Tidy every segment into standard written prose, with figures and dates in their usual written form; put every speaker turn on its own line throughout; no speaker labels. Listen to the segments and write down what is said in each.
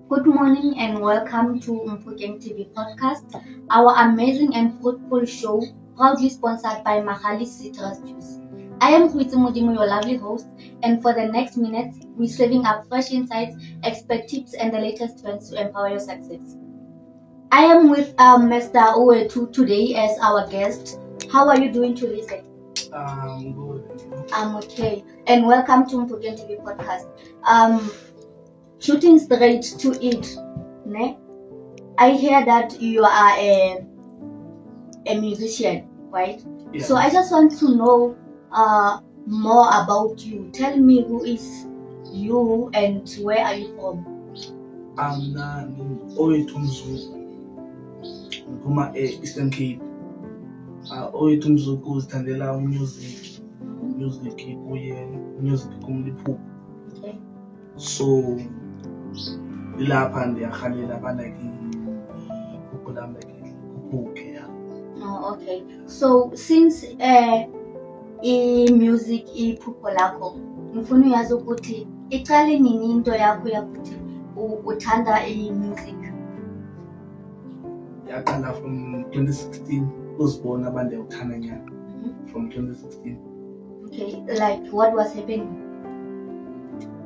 Good morning and welcome to Mpukeng TV podcast, our amazing and fruitful show, proudly sponsored by Mahali Citrus Juice. I am Huitzi Mudimu, your lovely host, and for the next minutes, we're serving up fresh insights, expert tips, and the latest trends to empower your success. I am with Mr. Owetu today as our guest. How are you doing today, sir?
I'm good.
I'm okay. And welcome to Mpukeng TV podcast. Shooting straight to it, ne? I hear that you are a musician, right?
Yeah.
So I just want to know more about you. Tell me who is you and where are you from?
I'm Owethu Mzuku. Ngiphuma Eastern Cape. Owethu Mzuku uzithandela music kuye music kumliphupho.
Okay.
So ilapha ndiyarhalela ba like iphupho lam like ikhuphuke ya.
Oh, okay. So since music iphupho lakho, ngifuna uyazi ukuthi iqale nini into yakho yakuthi uthanda music?
Yaqala from 2016 uzibona abantu ndiyawuthanda nyana. From 2016.
Okay, like what was happening?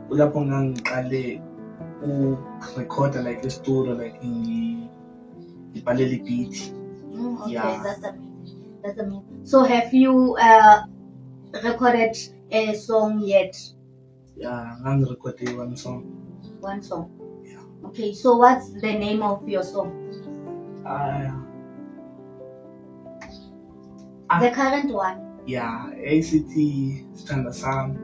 Kulapho ngangiqale urekhoda like e-studio like ngibhalela i-beat.
Okay,
Yeah.
that's amazing. So have you recorded a song yet?
Yeah, ngangirekhode one song.
One song.
Yeah.
Okay, so what's the name of your song? The current one?
Yeah, ACT Sithanda Sami.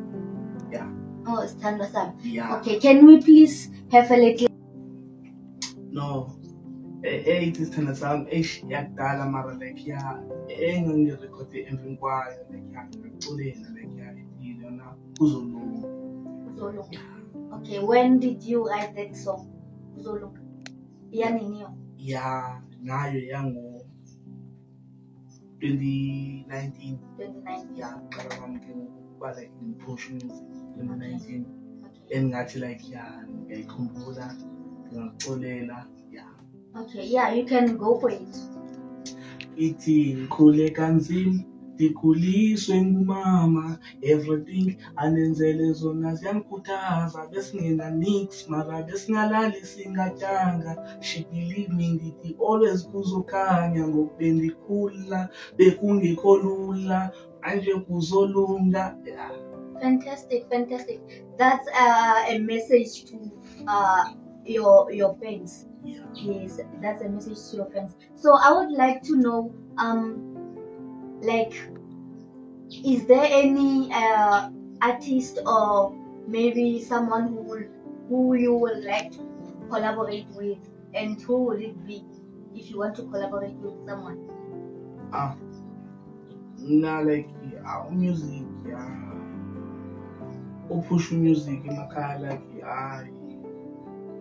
Yeah.
Oh, Sithanda Sami.
Yeah.
Okay, can we please have a little?
No. ACT Sithanda Sami yakudala mara like yeah engangirekhode emveni kwayo like yeah ngiculela like yeah yona kuzolunga.
Uzolunga. Okay, when did you write that song? Uzolunga. Yaniniyo?
Yeah, nayo yango 2019.
2019.
Yeah, qala kwami ke ukuba like ngipush music 2019. Engathi like yeah ngiyayikhumbula ngingaxolela yeah.
Okay, yeah, you can go for it.
Ithi ngikhule kanzima ngikhuliswe ngumama, everything anenzele zona ziyangikhuthaza, besingena nix mara besingalali singatyanga. She believe me ndithi always kuzokhanya, ngoku ndikhula bekungekho lula manje kuzolunga. Yeah.
Fantastic. That's a message to your fans.
Yeah.
Yes, that's a message to your fans. So I would like to know, like, is there any artist or maybe someone who you would like to collaborate with, and who would it be if you want to collaborate with someone?
Now like our music, yeah, upush music emakhaya like hayi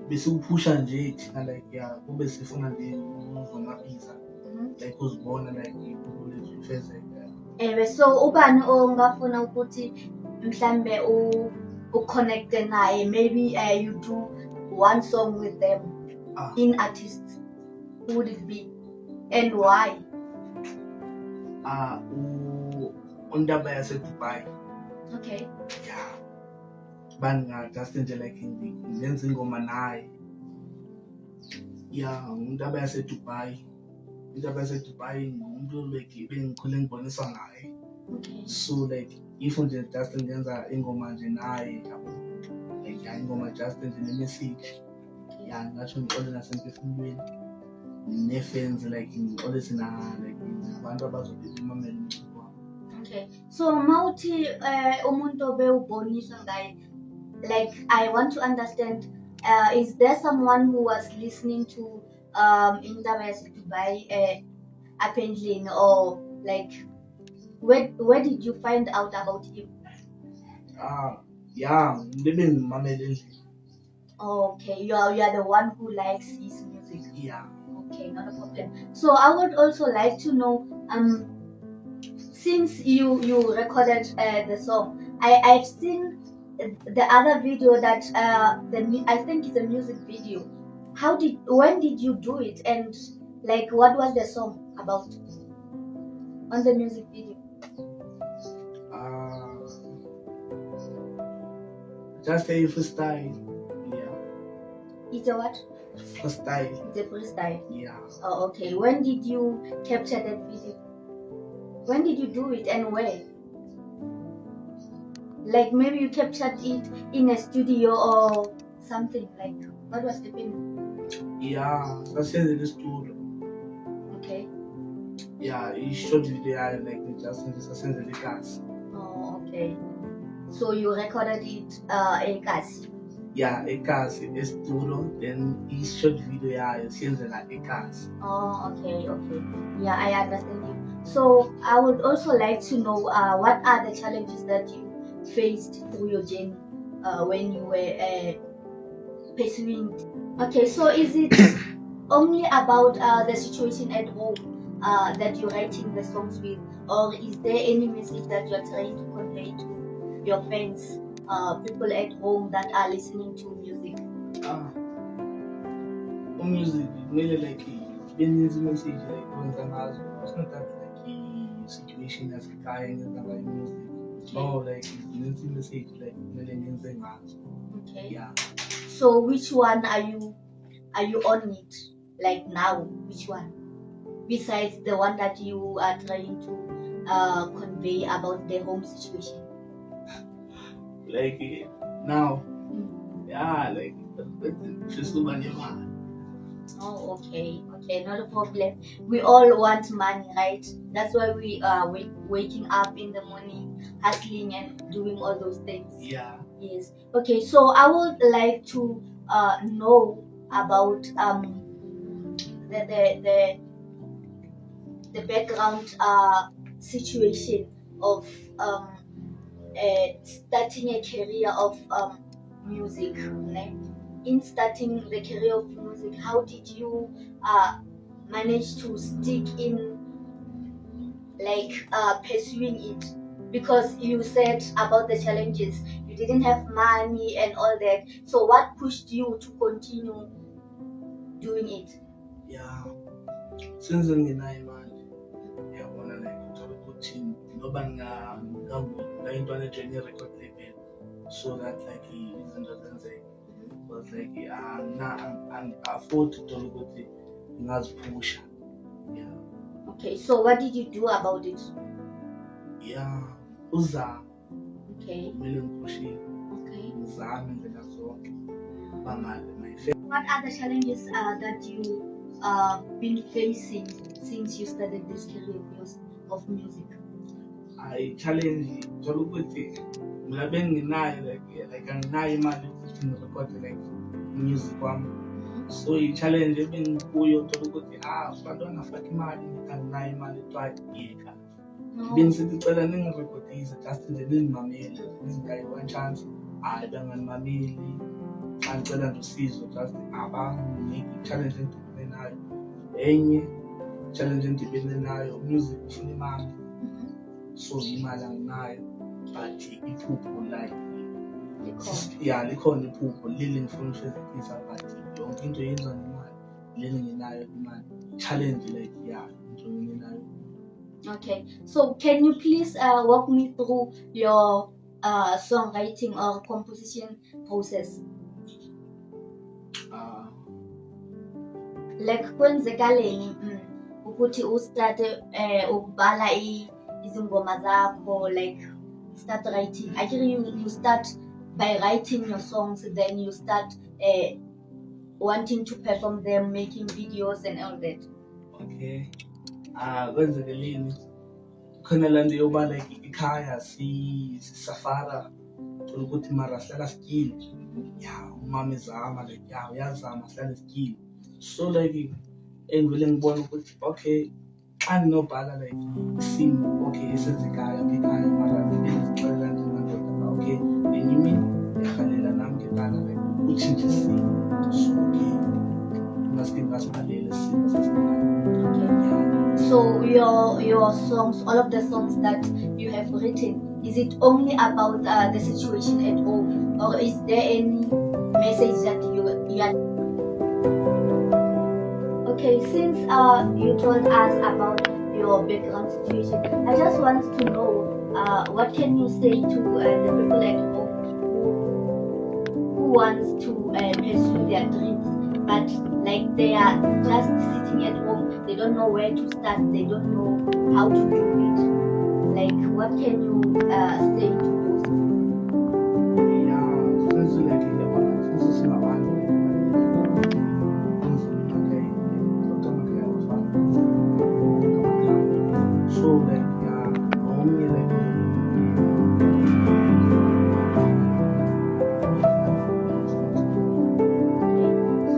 bese uphusha nje thina like yeah kube sifuna nje uzonwabisa like uzibona like iphupho lethu lifezeka.
So ubani ongafuna ukuthi mhlambe uconnecte naye, maybe you do one song with them in artists, who would it be and why?
Undaba yaseDubai.
Okay.
Yeah, banga just nje like ngenza ingoma naye. Yeah, undaba yaseDubai. Indaba yaseDubai ngumuntu like bengikhule ngibonisa naye.
Okay.
So like if nje just ngenza ingoma nje naye yabo like yeah ingoma just nje ne-message yeah ngathi ngixole nasemphefumulweni ne-fans like ngixole sina like abantu abazobimamela umculo wami.
Okay, so mawuthi umuntu obewubonisa ngaye, like I want to understand, is there someone who was listening to Indaba Yasedubai up endlini, or like where did you find out about him?
Yeah, living ngimamela endlini.
Okay, you are the one who likes his music.
Yeah.
Okay, not a problem. So I would also like to know, since you recorded the song, I've seen the other video that I think it's a music video when did you do it, and like what was the song about on the music video?
Just a freestyle. Yeah.
It's a what?
Freestyle.
It's a freestyle.
Yeah.
Oh, okay. When did you capture that video? When did you do it and where? Like maybe you captured it in a studio or something. Like what was happening?
Yeah, that's in the studio.
Okay.
Yeah, he shot video like just in the class.
Oh, okay. So you recorded it in class?
Yeah, a class, a studio, then he shot video since like a class.
Oh, okay. Yeah, I understand you. So I would also like to know what are the challenges that you faced through your journey when you were pursuing. Okay, so is it only about the situation at home that you're writing the songs with, or is there any message that you're trying to convey to your fans, people at home that are listening to music?
Music, really like being message like it's not that like a situation as a guy and like music. No, like it's message like really.
Okay.
Yeah.
So which one are you on it like now? Which one besides the one that you are trying to convey about the home situation?
Like now, yeah, like just look on your mind.
Oh, okay, not a problem. We all want money, right? That's why we are waking up in the morning, hustling and doing all those things.
Yeah.
Yes. Okay, so I would like to know about the background situation of starting a career of music. Right? In starting the career of music, how did you manage to stick in like pursuing it? Because you said about the challenges, you didn't have money and all that. So what pushed you to continue doing it?
Yeah. Since I'm in Ireland, yeah, one of the coaching, nobody going to a training record label, so that like he isn't say, but like I'm afford to go to Nas push. Yeah.
Okay, so what did you do about it?
Yeah, Uza.
Okay.
Million pushing.
Okay.
Uza and the Nazo.
What are the challenges that you been facing since you started this career of music?
I challenge Toluguti. Mlabeng like an imali to record like music one. So you challenge even Puyo Toluguti. Fadona Fakimali can imali to Ika. Been sitting well and record is just in the name Mamili. This guy one chance. I don't want Mamili. I'm going to see so just challenging to be now. Any challenging to be now music cinema. So imali anginayo but iphupho like likhona iphupho leli ngifuna ukuhlezekisa but yonke into yenziwa nemali leli nginayo imali challenge like into nginayo.
Okay, so can you please walk me through your songwriting or composition process? Like kwenzekaleni ukuthi ustate ukubhala izingoma zakho, like start writing. Actually you start by writing your songs, then you start wanting to perform them, making videos and all that.
Okay. Kwenzekaleni khona la nto yoba like ikhaya sisafara thola ukuthi mara sihlala sikile umama ezama like uyazama sihlale sikile, so like engivele ngibona ukuthi okay xa ndinobhala like isimo okay esenzekayo apha ekhaya mara bendizixelela ndinamadoda okay enye imini ndiyarhalela nam ngebala like utshintshe isimo, so okay ngaske ngasibhalele isimo sasekhaya.
So your songs, all of the songs that you have written, is it only about the situation at home, or is there any message that you are Okay, since you told us about your background situation, I just want to know what can you say to the people at home who wants to pursue their dreams, but like they are just sitting at home, they don't know where to start, they don't know how to do it. Like, what can you say to those?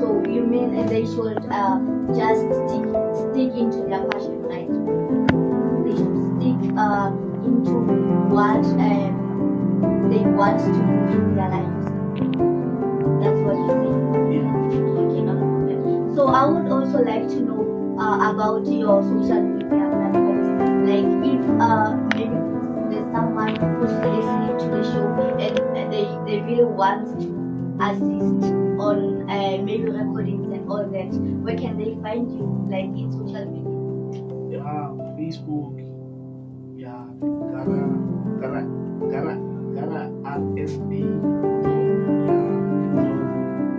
So you mean they should just stick into their passion, right? They should stick into what they want to do in their lives. That's what you say. Okay, no problem. So I would also like to know about your social media platforms. Like, if maybe there's someone who's listening to the show and they really want to assist on maybe recordings and all that, where can they find you, like in social media?
Facebook, Gara RSD,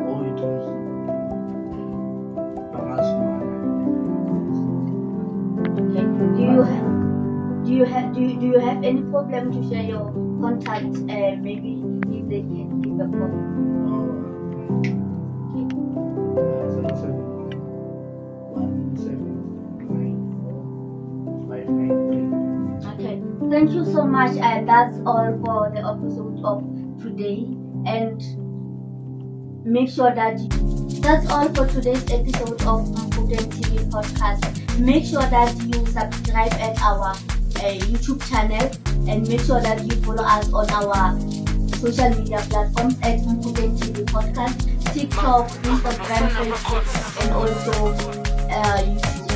all it is.
Okay. Do you have any problem to share your contact? Maybe if they can give a call. Okay. Thank you so much, and that's all for the episode of today. And make sure that that's all for today's episode of Mpugeng TV podcast. Make sure that you subscribe at our YouTube channel, and make sure that you follow us on our social media platforms at Mpugeng TV podcast, TikTok, Instagram, Facebook, and also YouTube.